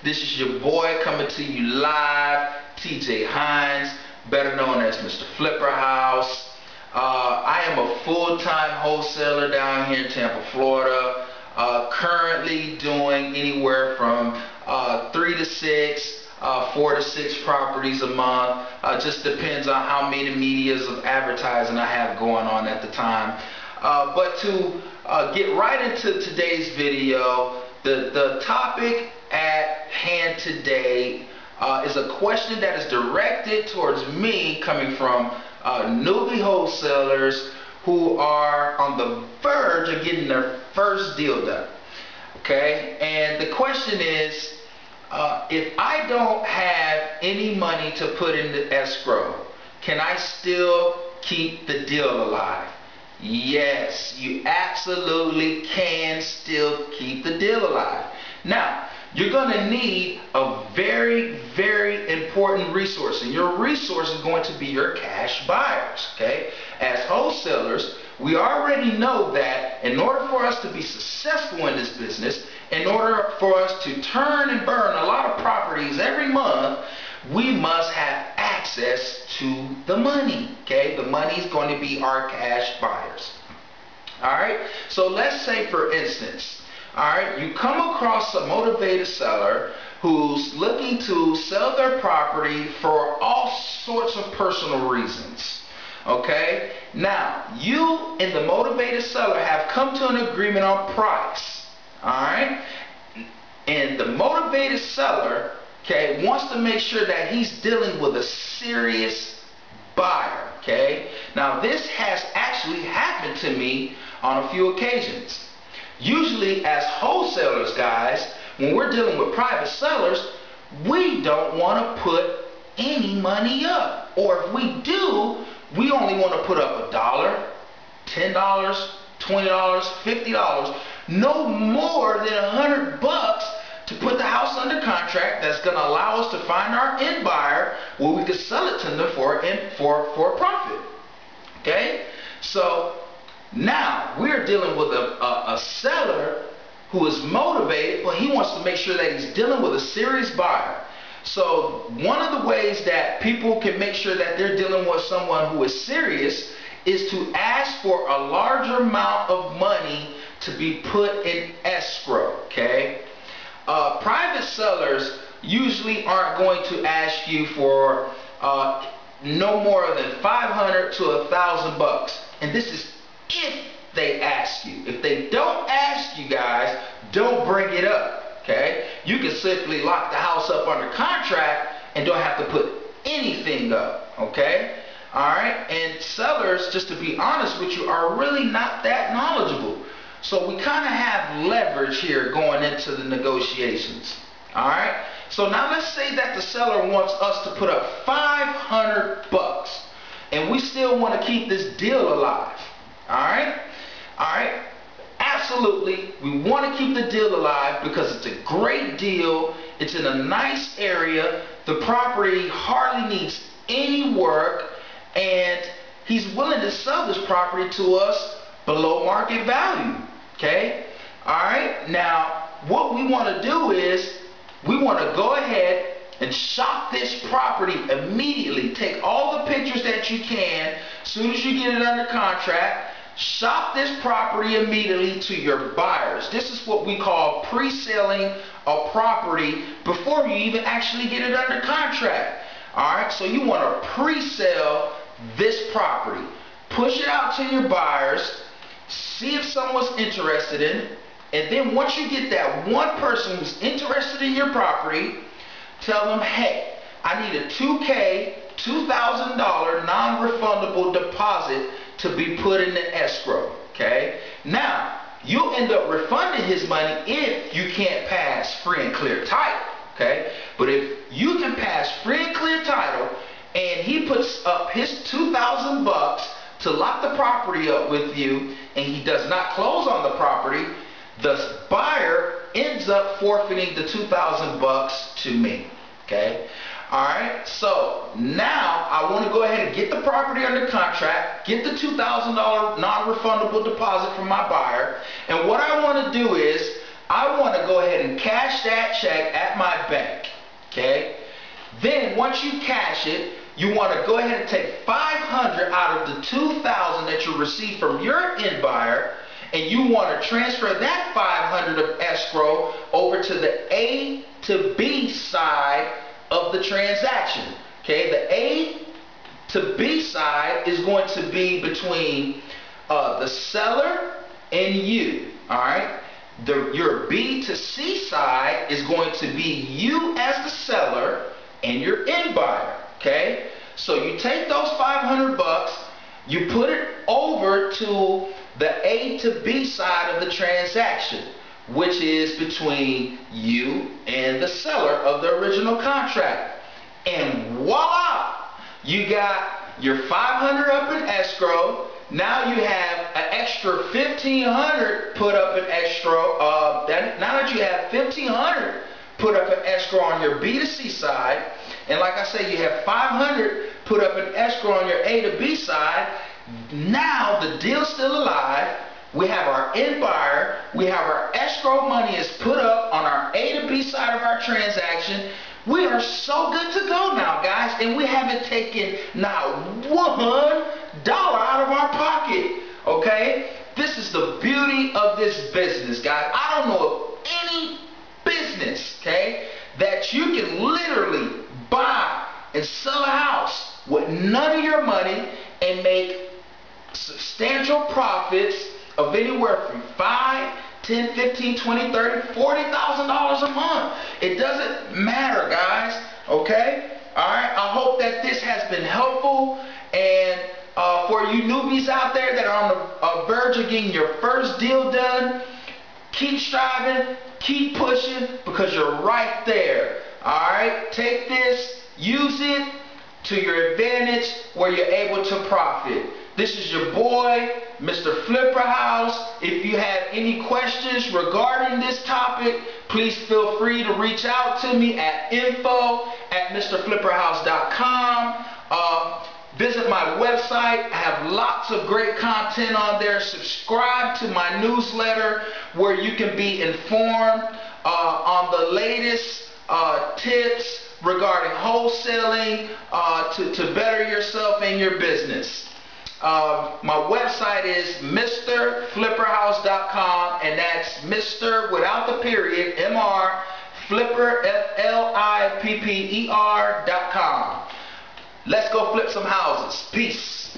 This is your boy coming to you live, TJ Hines, better known as Mr. Flipperhouse. I am a full-time wholesaler down here in Tampa, Florida. Currently doing anywhere from 3 to 6, 4 to 6 properties a month. Just depends on how many medias of advertising I have going on at the time. But to get right into today's video, the topic at hand today is a question that is directed towards me, coming from newbie wholesalers who are on the verge of getting their first deal done. Okay, and the question is, if I don't have any money to put into escrow, can I still keep the deal alive? Yes, you absolutely can still keep the deal alive. Now, you're going to need a very, very important resource, and your resource is going to be your cash buyers. Okay, as wholesalers, we already know that in order for us to be successful in this business, in order for us to turn and burn a lot of properties every month, we must have access to the money. Okay, the money is going to be our cash buyers. All right, so let's say, for instance, all right, you come across a motivated seller who's looking to sell their property for all sorts of personal reasons. Okay, now you and the motivated seller have come to an agreement on price. All right, and the motivated seller, okay, wants to make sure that he's dealing with a serious buyer. Okay, now this has actually happened to me on a few occasions. Usually as wholesalers, guys, when we're dealing with private sellers, we don't want to put any money up. Or if we do, we only want to put up $1, $10, $20, $50, no more than $100 to put the house under contract that's going to allow us to find our end buyer where we can sell it to them for a profit. Okay? So now we're dealing with a seller who is motivated, but he wants to make sure that he's dealing with a serious buyer. So one of the ways that people can make sure that they're dealing with someone who is serious is to ask for a larger amount of money to be put in escrow. Okay? Private sellers usually aren't going to ask you for no more than $500 to $1,000, and this is if they ask you. If they don't ask you, guys, don't bring it up. Okay? You can simply lock the house up under contract and don't have to put anything up. Okay? Alright? And sellers, just to be honest with you, are really not that knowledgeable. So we kind of have leverage here going into the negotiations. Alright? So now let's say that the seller wants us to put up $500 and we still want to keep this deal alive. Alright? Alright? Absolutely, we want to keep the deal alive because it's a great deal. It's in a nice area. The property hardly needs any work, and he's willing to sell this property to us below market value. Okay? Alright? Now, what we want to do is we want to go ahead and shop this property immediately. Take all the pictures that you can as soon as you get it under contract. Shop this property immediately to your buyers. This is what we call pre-selling a property before you even actually get it under contract. Alright, so you want to pre-sell this property. Push it out to your buyers. See if someone's interested in it. And then once you get that one person who's interested in your property, tell them, hey, I need a $2,000 non-refundable deposit to be put in the escrow. Okay? Now, you'll end up refunding his money if you can't pass free and clear title. Okay? But if you can pass free and clear title and he puts up his $2,000 to lock the property up with you and he does not close on the property, the buyer ends up forfeiting the $2,000 to me. Okay? Alright, so now I want to go ahead and get the property under contract, get the $2,000 non-refundable deposit from my buyer, and what I want to do is I want to go ahead and cash that check at my bank. Okay? Then once you cash it, you want to go ahead and take $500 out of the $2,000 that you received from your end buyer, and you want to transfer that $500 of escrow over to the A to B side of the transaction. Okay, the A to B side is going to be between the seller and you. All right, your B to C side is going to be you as the seller and your end buyer. Okay, so you take those $500, you put it over to the A to B side of the transaction, which is between you and the seller of the original contract. And voila! You got your $500 up in escrow. Now you have an extra $1,500 put up in escrow. Now that you have $1,500 put up in escrow on your B to C side, and like I say, you have $500 put up in escrow on your A to B side. Now the deal's still alive. We have our end buyer. We have our escrow money is put up on our A to B side of our transaction. We are so good to go now, guys, and we haven't taken not $1 out of our pocket. Okay? This is the beauty of this business, guys. I don't know of any business, okay, that you can literally buy and sell a house with none of your money and make substantial profits of anywhere from $5, $10, $15, $20, $30, $40,000 a month. It doesn't matter, guys. Okay? Alright? I hope that this has been helpful. And for you newbies out there that are on the verge of getting your first deal done, keep striving, keep pushing, because you're right there. Alright? Take this, use it to your advantage where you're able to profit. This is your boy, Mr. Flipperhouse. If you have any questions regarding this topic, please feel free to reach out to me at info@mrflipperhouse.com. Visit my website. I have lots of great content on there. Subscribe to my newsletter where you can be informed on the latest tips regarding wholesaling to better yourself and your business. My website is mrflipperhouse.com, and that's Mr. without the period, MR, Flipper, FLIPPER.com. Let's go flip some houses. Peace.